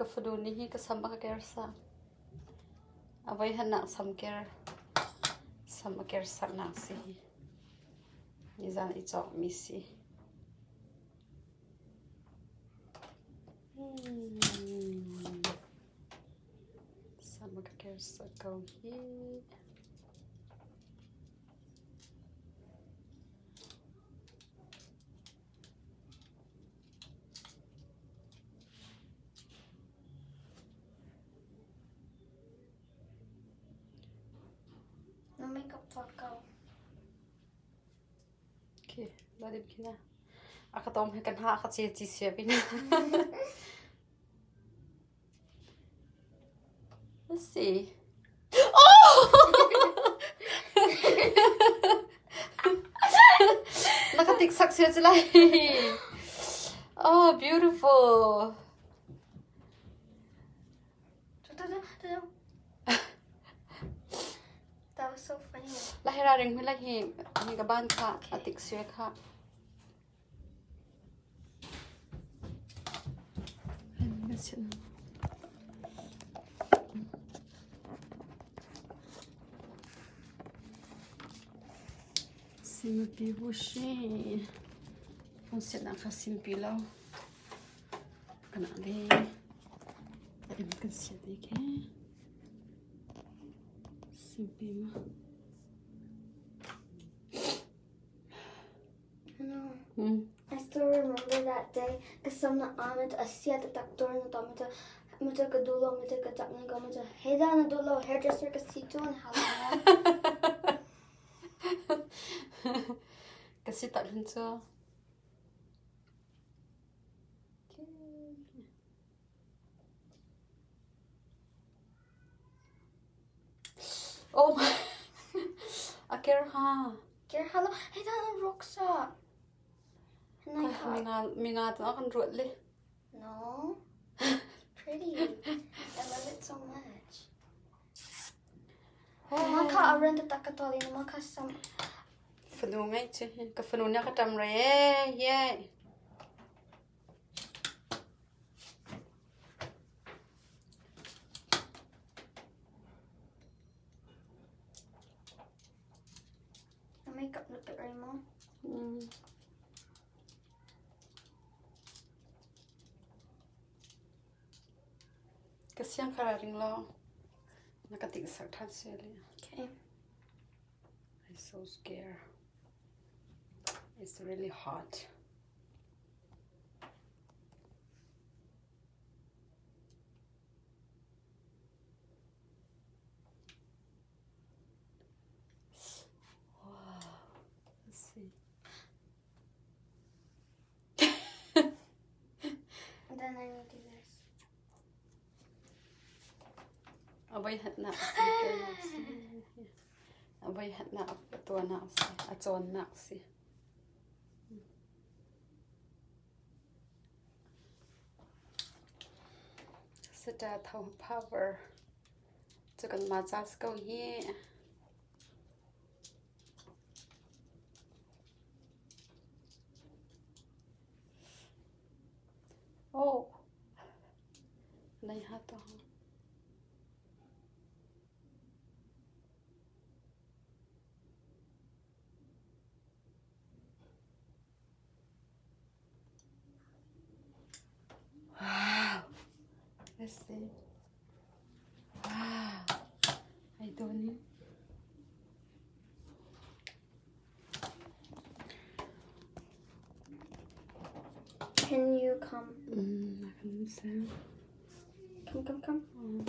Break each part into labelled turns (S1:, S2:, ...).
S1: Kafuduni hi kasama ka kersa. Away hanak samker. Sama kersa nasi. Nizan itok misi. Sama ka kersa kau hi.
S2: No makeup for go.
S1: Okay, let him kina. Akatom kan ha akat si siapin. Let's see. Oh! Nakatiksak siya sila. Oh, beautiful.
S2: That was so funny.
S1: Lahiraring mo lagi. Higaban ka. Atik siya ka. Simpi bushi. Fonse na ka simpi law. Kanali. Tadi makan siya dike. Simpi mo.
S2: No.
S1: Hmm.
S2: I still remember that day because some auntie Asia the doctor and the mata kadulo mata katakna go mata heda na dulo hairdresser kasito and how
S1: Kasi tak rin so. Oh my. Akir ha.
S2: Care hello heda na Roxa.
S1: Mingat akan ruatli.
S2: No. Pretty. I love it so much. Maka aran the takatoli maka some
S1: Fanu ngay chứ. Ka fanu niya katam ra ye.
S2: the makeup look at Raymond.
S1: Kasi ang kararing lo. Nakatigsak tan siya li.
S2: Okay.
S1: I'm so scared. It's really hot. Wow. Let's see.
S2: And then I need to do this.
S1: Abay hat na kasi. Abay hat na ito na kasi. Atson na kasi. Sita thau power. Tukan mazas go here. Oh. Nay hato. Wow. Let's see. Wow. I don't need.
S2: Can you come?
S1: I can say.
S2: Come.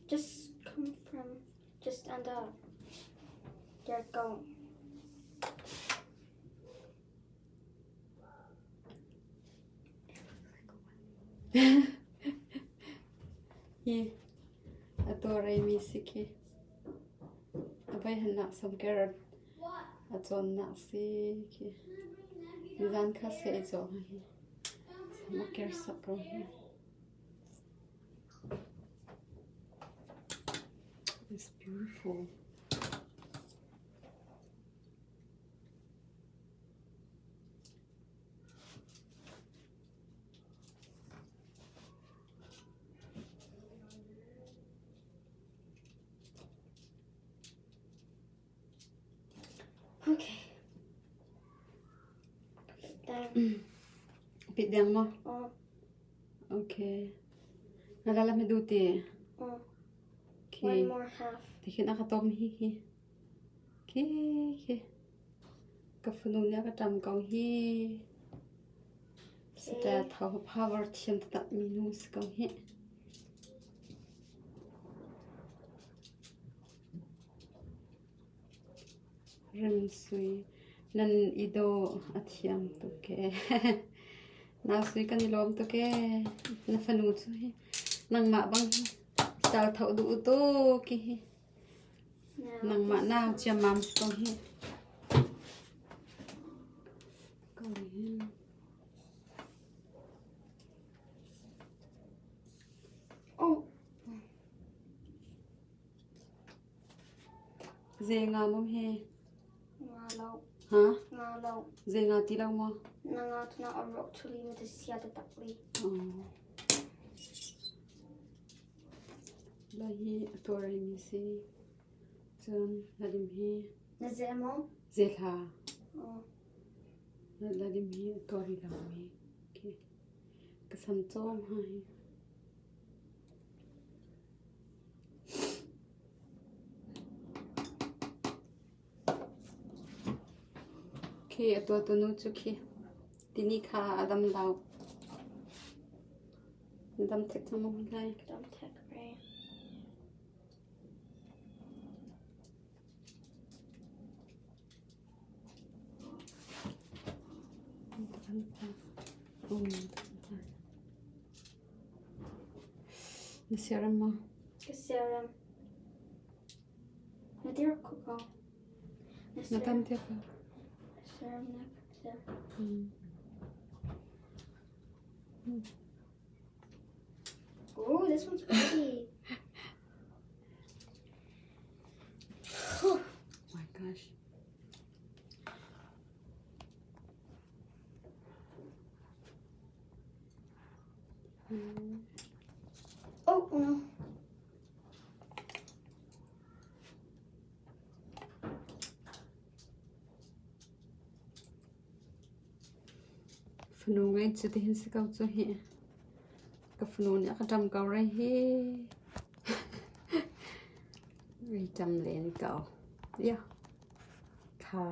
S2: Just come from, just stand up. There, go.
S1: Yeah. Adore misiki. Abay hanak some carrot. Atson na si ki. Nizan kasi ito. Sama kersa ko. It's beautiful.
S2: Okay. Then.
S1: Bit dang mo.
S2: Oh.
S1: Okay. Nalalamig duti.
S2: Oh.
S1: Okay.
S2: One more half.
S1: Tikin akatom hi. Okay. Kafunun niya katam kau hi. Seta thau power thiam tat minus kau hi. Rem sui nan ido athiam to ke. Na sui kan ilom to ke. Na fanu chu hi. Nang ma bang hi. Sal thau du to ki hi. Nang ma na chia mam to hi. Kau hi.
S2: Oh.
S1: Zenga mom he.
S2: Ngalo.
S1: Ha?
S2: Ngalo.
S1: Zenga ti lau mo.
S2: Nangat na orok chuli with the siata takli.
S1: Oh. Lahi atori mi si. Chun ladim hi.
S2: Nazemo.
S1: Zelha.
S2: Oh.
S1: Ladim hi atori lau mi. Okay. Kasam chom hai. Okay, ato nu chuki. Tini kha adam lau. Adam tek chamom lai.
S2: Don't take right.
S1: Nasiram mo.
S2: Kaseram. Nadir kuko.
S1: Natam tiya pa.
S2: Serum neck. Oh, this one's pretty.
S1: Oh my gosh.
S2: Oh no.
S1: Phnu ngay chu ti hin se kau chu hi. Ka phnu ni ka tam kau rai hi. Ri tam len kau. Ya. Kha.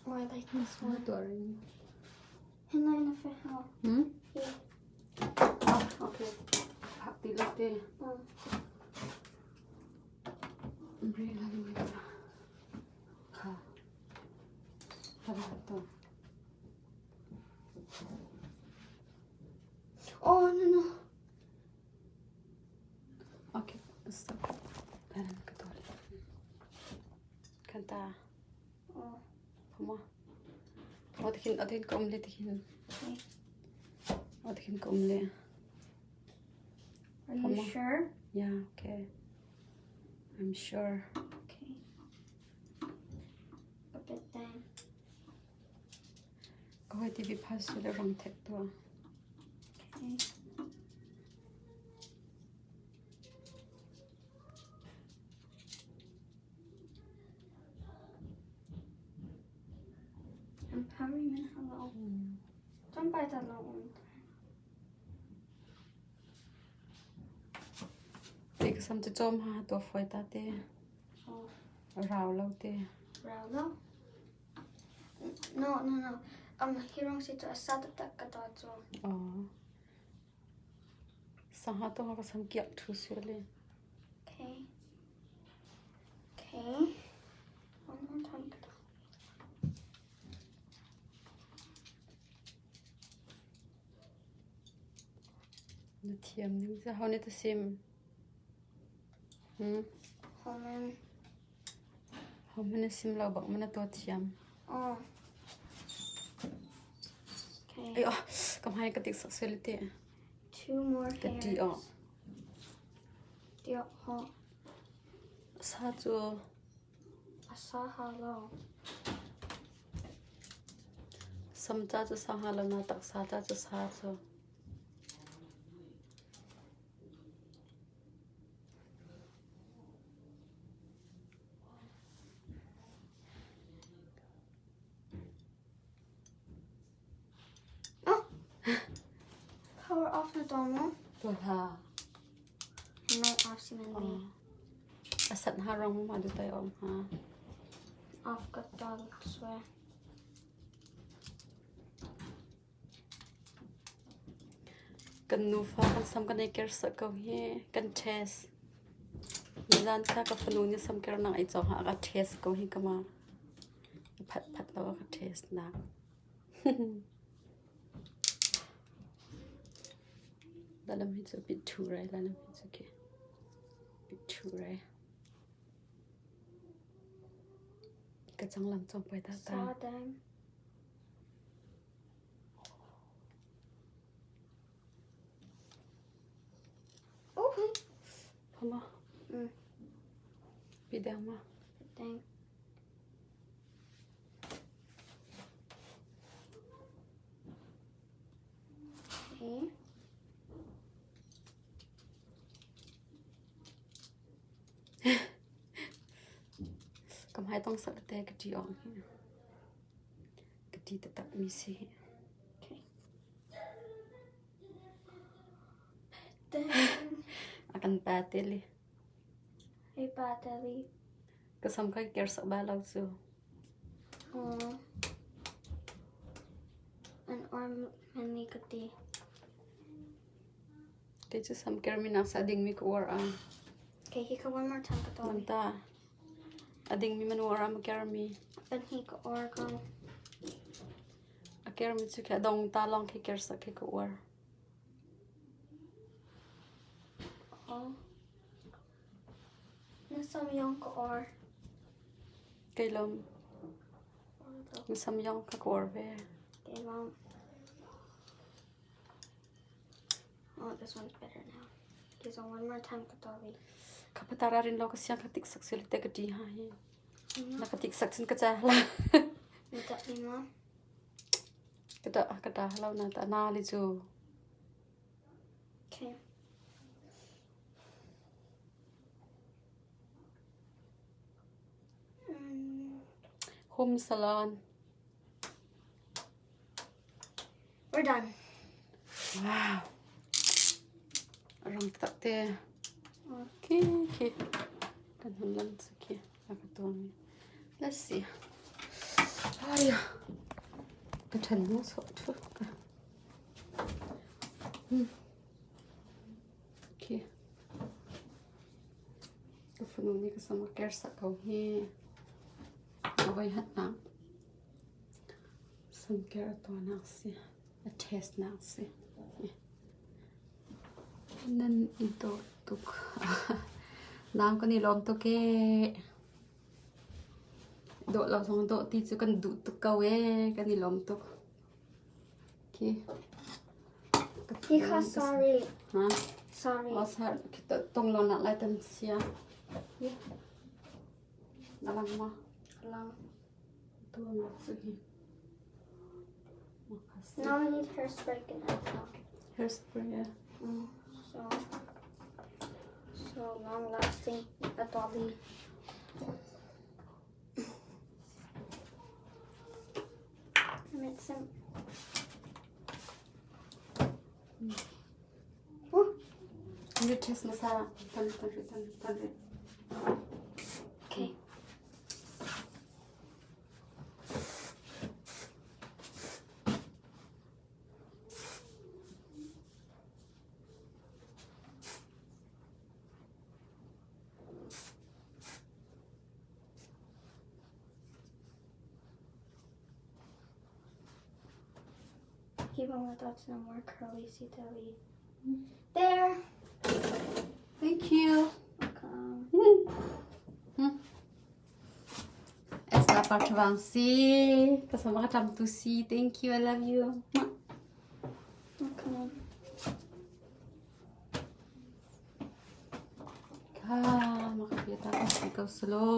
S2: Oh, I like this one.
S1: Adoring.
S2: And then if I have. Yeah.
S1: Ah, okay. Hak ti lak ti. Ri la ni ta. Kha. Tara to.
S2: Oh no no.
S1: Okay, stop. Paran ka to. Kanta.
S2: Oh.
S1: Come on. Adhin kom le tihin.
S2: Okay.
S1: Adhin kom le.
S2: Are you
S1: Come on.
S2: sure?
S1: Yeah, okay. I'm sure.
S2: Okay. A bit then.
S1: Có hơi TV pass le rong tek to.
S2: Okay. Empowerment hello. Don't buy that long.
S1: Te ka sam te chom ha to foi ta te.
S2: Oh.
S1: Rao lo te.
S2: Raulo? No. Hirong sito asat tak kata cho.
S1: Oh. Sa ha to ka sam kiak thu su le.
S2: Okay. One more time.
S1: Na thiam ni za ha ne ta sim.
S2: Homen.
S1: How many sim lo bak mana to thiam.
S2: Oh.
S1: Ay, cầm hai cái tiếng sắc xuyên lite.
S2: 2 more
S1: Cái đi
S2: hairs. Dio ho.
S1: Sa cho
S2: Asa hello.
S1: sam cha cho sa ha na tak sa cha cho sa cho.
S2: Oh. Power off na domo.
S1: Tôi ha.
S2: No off si man.
S1: Asat harang mo madu tayo ha.
S2: Off got dog swear.
S1: Kan nufa kan sam kan iker sa ko he kan test. Milan ka ka fanu ni sam ker nang ai chaw ha ka test ko hi kama. Phat phat lawa ka test na. Dalam hi chu bit thu rai dalam hi chu ke. Bit thu rai. Ka chang lam chong pai ta ta.
S2: Saw them. Oh,
S1: Hama.
S2: Mm.
S1: Bidama.
S2: Dang. Okay.
S1: Cầm hai tông sợ tê cái chị ong cái chị tập mi xí
S2: Okay. Dang.
S1: akan pateli
S2: Hey, battery.
S1: cái xong cái kia sợ ba lâu rồi
S2: An arm mani kati.
S1: cái chứ xong kia mình nasa ding mi kuar ang
S2: Okay, he one more time kato.
S1: manta ading mi manuar am kia mi
S2: Then he ko organ.
S1: akir mi chu kia dong ta long khi kia sợ khi kuar
S2: Oh. Nasam yung ko or.
S1: cái lom mi sam yong ka kuar ve
S2: Okay, mom. Oh, this one's better now. Okay, so one more time kato.
S1: kapatara rin lo kasi ang katik saksil te kati ha hi nakatik saksin ka cha la
S2: Nita ni mom.
S1: kada halaw na ta na li chu
S2: Okay.
S1: home salon
S2: We're done.
S1: wow rong tak te okay kan hulan saki nakatuan let's see ay ka chan mo so tu ka okay ka funu ni ka sama care sa kau hi away hat na some care to na si a test na si nên ito tuk nam ko ni lom to ke do la song do ti chu kan du tuk ka we kan ni lom to ki
S2: He ka sorry.
S1: ha
S2: Sorry.
S1: was har kita tong lo na lai tan sia ye nalang ma
S2: Lang.
S1: to ma su hi
S2: Now I need hairspray again.
S1: hairspray
S2: So long lasting. A dolly. Made some. Oh,
S1: you test masala tan
S2: okay. Even without no more curly sitawi. There.
S1: thank you
S2: Welcome.
S1: Esta parte vang si kasama ka tam to see thank you I love you ikaw solo.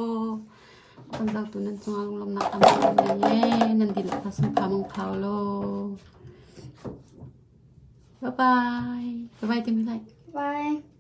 S1: Kan daw tunan sa ngalong lam na kami niya. Nandila pa sa pamang Paulo. Bye-bye. Bye-bye, Timilay.
S2: Bye.